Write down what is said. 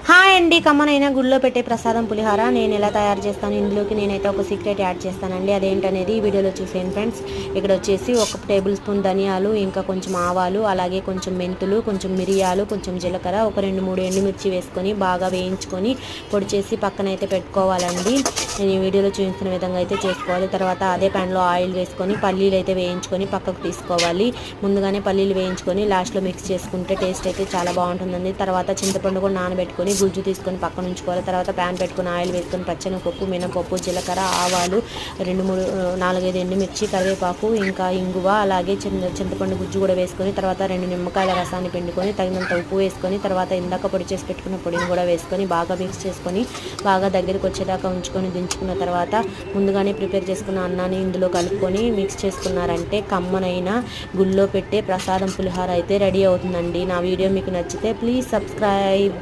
Hi అండి, కమ్మనైనా గుళ్ళో పెట్టే ప్రసాదం పులిహార నేను ఎలా తయారు చేస్తాను. ఇందులోకి నేనైతే ఒక సీక్రెట్ యాడ్ చేస్తానండి. అదేంటనేది ఈ వీడియోలో చూసేయండి ఫ్రెండ్స్. ఇక్కడ వచ్చేసి 1 టేబుల్ స్పూన్ ధనియాలు, ఇంకా కొంచెం ఆవాలు, అలాగే కొంచెం మెంతులు, కొంచెం మిరియాలు, కొంచెం జీలకర్ర, ఒక 2-3 ఎండుమిర్చి వేసుకొని బాగా వేయించుకొని పొడి చేసి పక్కనైతే పెట్టుకోవాలండి. నేను ఈ వీడియోలో చూపిస్తున్న విధంగా అయితే చేసుకోవాలి. తర్వాత అదే ప్యాన్లో ఆయిల్ వేసుకొని పల్లీలు అయితే వేయించుకొని పక్కకు తీసుకోవాలి. ముందుగానే పల్లీలు వేయించుకొని లాస్ట్లో మిక్స్ చేసుకుంటే టేస్ట్ అయితే చాలా బాగుంటుందండి. తర్వాత చింతపండు కూడా నానబెట్టుకొని గుజ్జు తీసుకొని పక్కన ఉంచుకోవాలి. తర్వాత ప్యాన్ పెట్టుకొని ఆయిల్ వేసుకొని పచ్చెనపప్పు, మినపప్పు, జీలకర్ర, ఆవాలు, 4-5 ఎండుమిర్చి, కరివేపాకు, ఇంకా ఇంగువ, అలాగే చింతపండు గుజ్జు కూడా వేసుకొని తర్వాత 2 నిమ్మకాయల రసాన్ని పిండుకొని తగినంత ఉప్పు వేసుకొని తర్వాత ఇందాక పొడి చేసి పెట్టుకున్న పొడిని కూడా వేసుకొని బాగా మిక్స్ చేసుకొని బాగా దగ్గరికి వచ్చేదాకా ఉంచుకొని దించుకున్న తర్వాత ముందుగానే ప్రిపేర్ చేసుకున్న అన్నాన్ని ఇందులో కలుపుకొని మిక్స్ చేసుకున్నారంటే కమ్మనైన గుళ్ళో పెట్టే ప్రసాదం పులిహార అయితే రెడీ అవుతుందండి. నా వీడియో మీకు నచ్చితే ప్లీజ్ సబ్స్క్రైబ్.